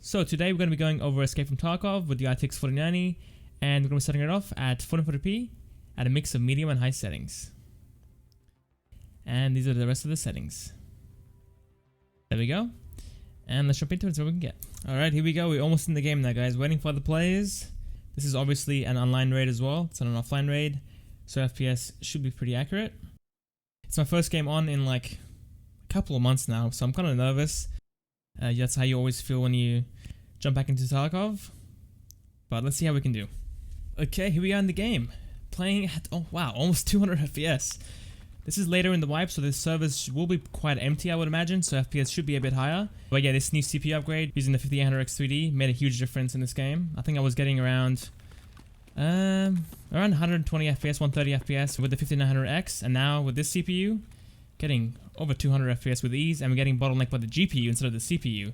So today we're going to be going over Escape from Tarkov with the RTX 4090, and we're going to be starting it off at 1440p at a mix of medium and high settings. And these are the rest of the settings. There we go. And let's jump into it and see what we can get. Alright, here we go. We're almost in the game now, guys. Waiting for the players. This is obviously an online raid as well. It's not an offline raid, so FPS should be pretty accurate. It's my first game on in like a couple of months now, so I'm kind of nervous. That's how you always feel when you jump back into Tarkov. But let's see how we can do. Okay, here we are in the game. Playing at, oh wow, almost 200 FPS. This is later in the wipe, so the servers will be quite empty, I would imagine, so FPS should be a bit higher. But yeah, this new CPU upgrade using the 5800X 3D made a huge difference in this game. I think I was getting around 120 FPS, 130 FPS with the 5900X, and now with this CPU, getting over 200 FPS with ease, and we're getting bottlenecked by the GPU instead of the CPU.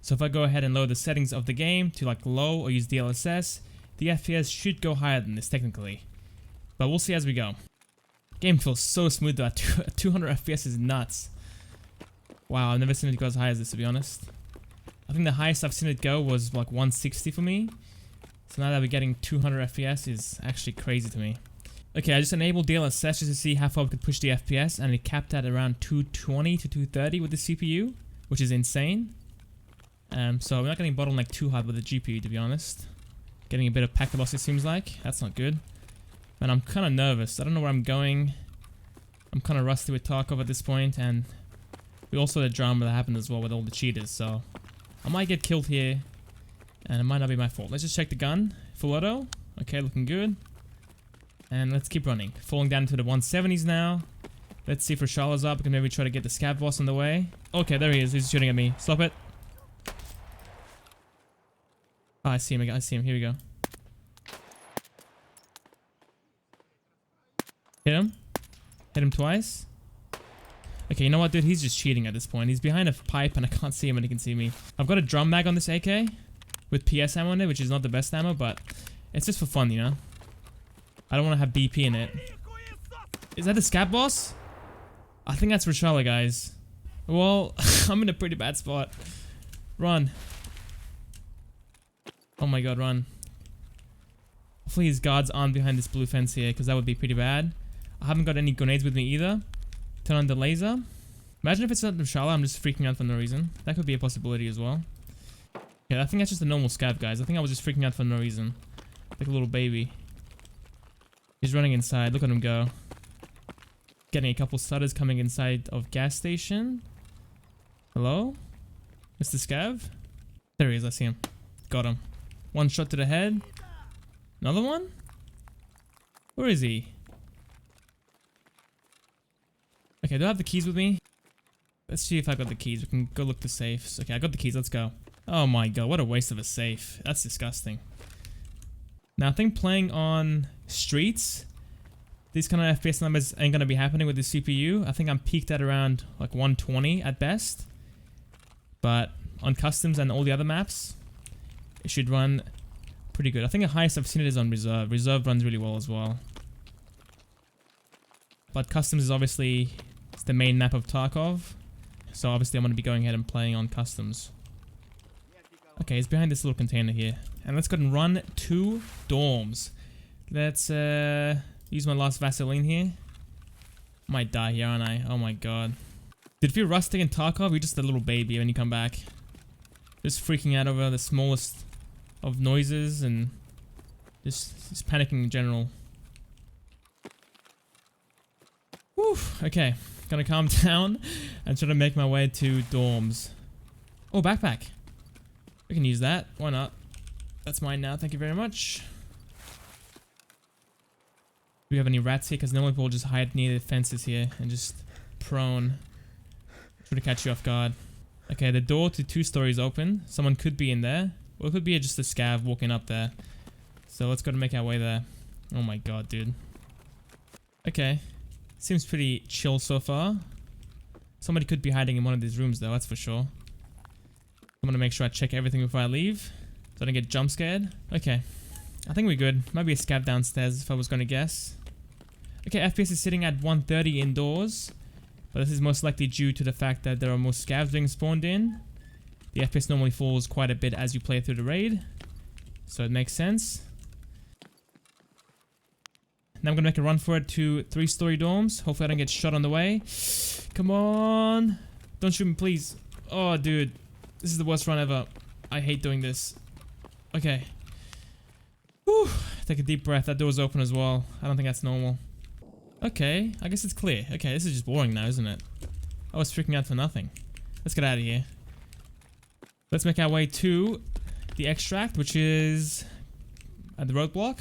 So if I go ahead and load the settings of the game to like low or use DLSS, the FPS should go higher than this technically. But we'll see as we go. Game feels so smooth though, 200 FPS is nuts. Wow, I've never seen it go as high as this, to be honest. I think the highest I've seen it go was like 160 for me. So now that we're getting 200 FPS is actually crazy to me. Okay, I just enabled DLSS just to see how far we could push the FPS, and it capped at around 220 to 230 with the CPU, which is insane. So we're not getting bottlenecked too hard with the GPU, to be honest. Getting a bit of packet loss, it seems like. That's not good. And I'm kind of nervous. I don't know where I'm going. I'm kind of rusty with Tarkov at this point, and we also had drama that happened as well with all the cheaters, so I might get killed here, and it might not be my fault. Let's just check the gun. Full auto. Okay, looking good. And let's keep running. Falling down to the 170s now. Let's see if Rashala's up. We can maybe try to get the scav boss on the way. Okay, there he is. He's shooting at me. Stop it. Oh, I see him. I see him. Here we go. Hit him. Hit him twice. Okay, you know what, dude? He's just cheating at this point. He's behind a pipe and I can't see him and he can see me. I've got a drum mag on this AK with PS ammo in it, which is not the best ammo, but it's just for fun, you know? I don't want to have BP in it. Is that the scav boss? I think that's Rashala, guys. Well, I'm in a pretty bad spot. Run. Oh my god, run. Hopefully his guards aren't behind this blue fence here, because that would be pretty bad. I haven't got any grenades with me either. Turn on the laser. Imagine if it's not Rashala, I'm just freaking out for no reason. That could be a possibility as well. Yeah, I think that's just a normal scav, guys. I think I was just freaking out for no reason. Like a little baby. He's running inside. Look at him go. Getting a couple stutters coming inside of gas station. Hello? Mr. Scav? There he is. I see him. Got him. One shot to the head. Another one? Where is he? Okay, do I have the keys with me? Let's see if I got the keys. We can go look the safes. Okay, I got the keys. Let's go. Oh my god, what a waste of a safe. That's disgusting. Now, I think playing on streets, these kind of FPS numbers ain't going to be happening with the CPU. I think I'm peaked at around like 120 at best. But on customs and all the other maps, it should run pretty good. I think the highest I've seen it is on reserve. Reserve runs really well as well. But customs is obviously it's the main map of Tarkov. So obviously I'm going to be going ahead and playing on customs. Okay, it's behind this little container here. And let's go and run 2 dorms. Let's use my last Vaseline here. Might die here, aren't I? Oh my god. Dude, if you're rusting in Tarkov, you're just a little baby when you come back. Just freaking out over the smallest of noises and just panicking in general. Whew, okay. Gonna calm down and try to make my way to dorms. Oh, backpack. We can use that. Why not? That's mine now. Thank you very much. Do we have any rats here? Because normally people just hide near the fences here and just prone. Try to catch you off guard. Okay, the door to 2 stories open. Someone could be in there. Or it could be just a scav walking up there. So let's go to make our way there. Oh my god, dude. Okay. Seems pretty chill so far. Somebody could be hiding in one of these rooms though, that's for sure. I'm gonna make sure I check everything before I leave, so I don't get jump scared. Okay, I think we're good. Might be a scav downstairs if I was gonna guess. Okay, FPS is sitting at 130 indoors, but this is most likely due to the fact that there are more scavs being spawned in. the FPS normally falls quite a bit as you play through the raid. So it makes sense. Now I'm gonna make a run for it to 3-story dorms. Hopefully I don't get shot on the way. Come on. Don't shoot me, please. Oh, dude. This is the worst run ever. I hate doing this. Okay. Whew. Take a deep breath. That door's open as well. I don't think that's normal. Okay. I guess it's clear. Okay, this is just boring now, isn't it? I was freaking out for nothing. Let's get out of here. Let's make our way to the extract, which is at the roadblock.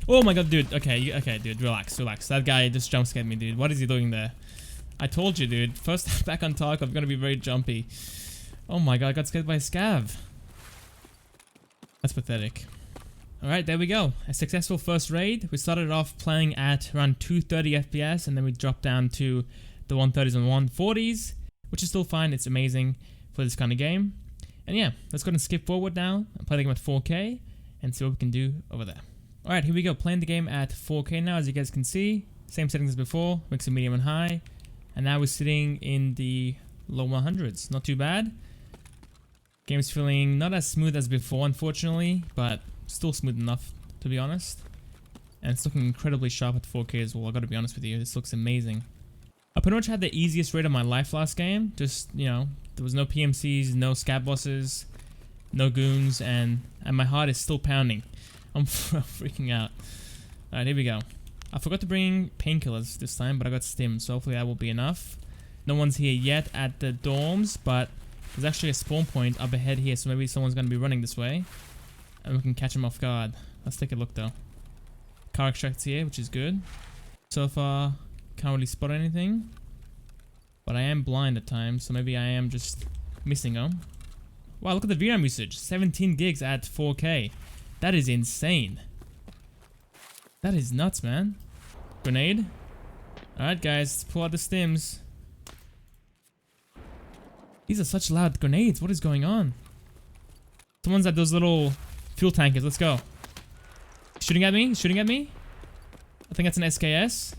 Oh my god, dude. Okay, okay, dude. Relax, relax. That guy just jump scared me, dude. What is he doing there? I told you, dude. First back on Tarkov, I'm gonna be very jumpy. Oh my god, I got scared by a scav. That's pathetic. Alright, there we go. A successful first raid. We started off playing at around 230 FPS, and then we dropped down to the 130s and 140s, which is still fine. It's amazing for this kind of game. And yeah, let's go and skip forward now and play the game at 4K and see what we can do over there. Alright, here we go. Playing the game at 4K now, as you guys can see. Same settings as before, mixing medium and high. And now we're sitting in the low 100s. Not too bad. Game's feeling not as smooth as before, unfortunately, but still smooth enough, to be honest. And it's looking incredibly sharp at 4K as well, I gotta be honest with you. This looks amazing. I pretty much had the easiest raid of my life last game. Just, you know, there was no PMCs, no scat bosses, no goons, and my heart is still pounding. I'm freaking out. Alright, here we go. I forgot to bring painkillers this time, but I got stim, so hopefully that will be enough. No one's here yet at the dorms, but there's actually a spawn point up ahead here, so maybe someone's going to be running this way. And we can catch them off guard. Let's take a look though. Car extracts here, which is good. So far, can't really spot anything. But I am blind at times, so maybe I am just missing them. Wow, look at the VRAM usage. 17 gigs at 4K. That is insane. That is nuts, man. Grenade. Alright, guys, let's pull out the stims. These are such loud grenades. What is going on? Someone's at those little fuel tankers. Let's go. Shooting at me? Shooting at me? I think that's an SKS.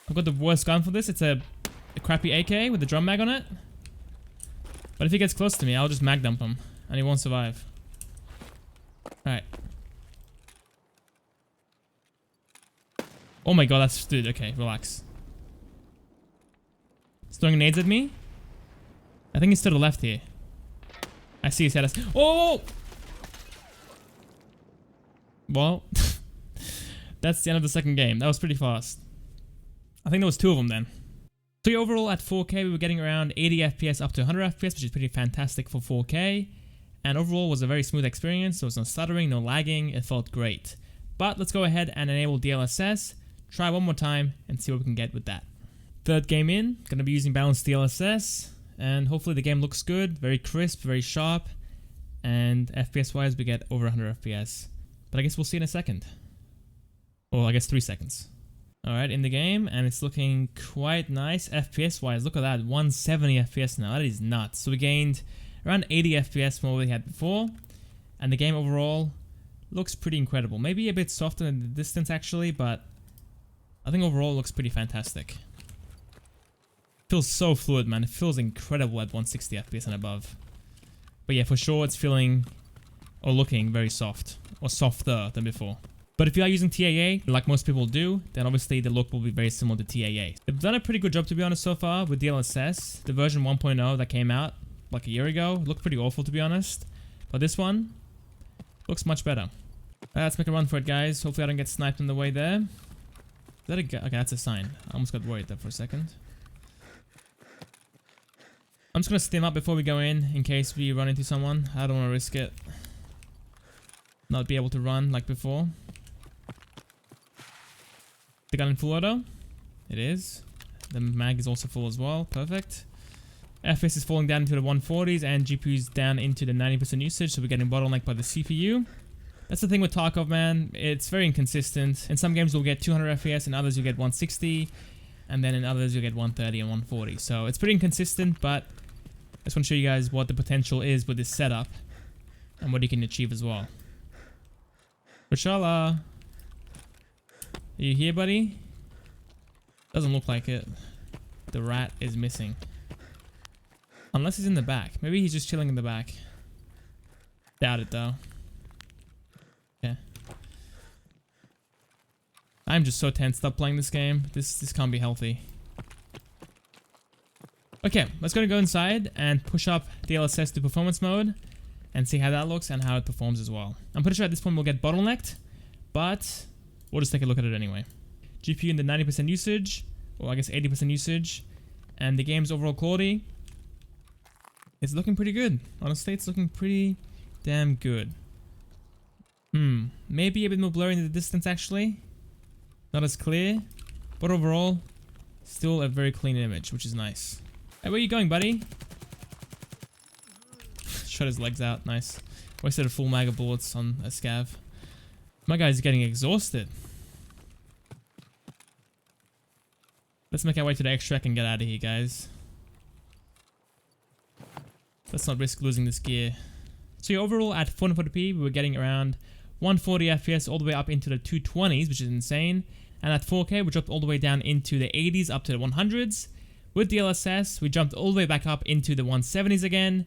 I've got the worst gun for this. It's a crappy AK with a drum mag on it. But if he gets close to me, I'll just mag dump him. And he won't survive. Alright. Oh my god, that's... Dude, okay, relax. He's throwing nades at me. I think he's to the left here. I see his head. Oh! Well, that's the end of the second game. That was pretty fast. I think there was 2 of them then. So yeah, overall at 4K, we were getting around 80 FPS up to 100 FPS, which is pretty fantastic for 4K. And overall was a very smooth experience. There was no stuttering, no lagging. It felt great. But let's go ahead and enable DLSS. Try one more time and see what we can get with that. Third game in. Going to be using balanced DLSS. And hopefully the game looks good. Very crisp, very sharp. And FPS wise, we get over 100 FPS. But I guess we'll see in a second. Well, I guess 3 seconds. Alright, in the game. And it's looking quite nice. FPS wise, look at that. 170 FPS now. That is nuts. So we gained around 80 FPS from what we had before. And the game overall looks pretty incredible. Maybe a bit softer in the distance actually, but I think overall it looks pretty fantastic. Feels so fluid, man. It feels incredible at 160 FPS and above. But yeah, for sure it's feeling or looking very soft. Or softer than before. But if you are using TAA, like most people do, then obviously the look will be very similar to TAA. They've done a pretty good job, to be honest, so far with DLSS. The version 1.0 that came out like a year ago looked pretty awful, to be honest. But this one looks much better. Let's make a run for it, guys. Hopefully I don't get sniped on the way there. Is that a guy? Okay, that's a sign. I almost got worried there for a second. I'm just gonna stim up before we go in case we run into someone. I don't want to risk it. Not be able to run like before. The gun in full auto? It is. The mag is also full as well. Perfect. FPS is falling down into the 140s and GPU's down into the 90% usage, so we're getting bottlenecked by the CPU. That's the thing with Tarkov, man. It's very inconsistent. In some games you'll get 200 FPS, in others you'll get 160, and then in others you'll get 130 and 140. So it's pretty inconsistent, but I just want to show you guys what the potential is with this setup and what you can achieve as well. Rashala, are you here, buddy? Doesn't look like it. The rat is missing. Unless he's in the back. Maybe he's just chilling in the back. Doubt it though. Yeah. I'm just so tensed up playing this game. This can't be healthy. Okay, let's go inside and push up DLSS to performance mode and see how that looks and how it performs as well. I'm pretty sure at this point we'll get bottlenecked, but we'll just take a look at it anyway. GPU in the 90% usage, or I guess 80% usage, and the game's overall quality. It's looking pretty good. Honestly, it's looking pretty damn good. Maybe a bit more blurry in the distance actually. Not as clear, but overall, still a very clean image, which is nice. Hey, where are you going, buddy? Shot his legs out, nice. Wasted a full mag of bullets on a scav. My guy's getting exhausted. Let's make our way to the extract and get out of here, guys. Let's not risk losing this gear. So yeah, overall at 440p, we were getting around 140 FPS all the way up into the 220s, which is insane. And at 4K, we dropped all the way down into the 80s up to the 100s. With DLSS, we jumped all the way back up into the 170s again,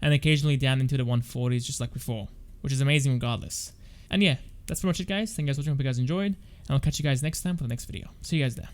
and occasionally down into the 140s just like before, which is amazing regardless. And yeah, that's pretty much it, guys. Thank you guys for watching. Hope you guys enjoyed, and I'll catch you guys next time for the next video. See you guys there.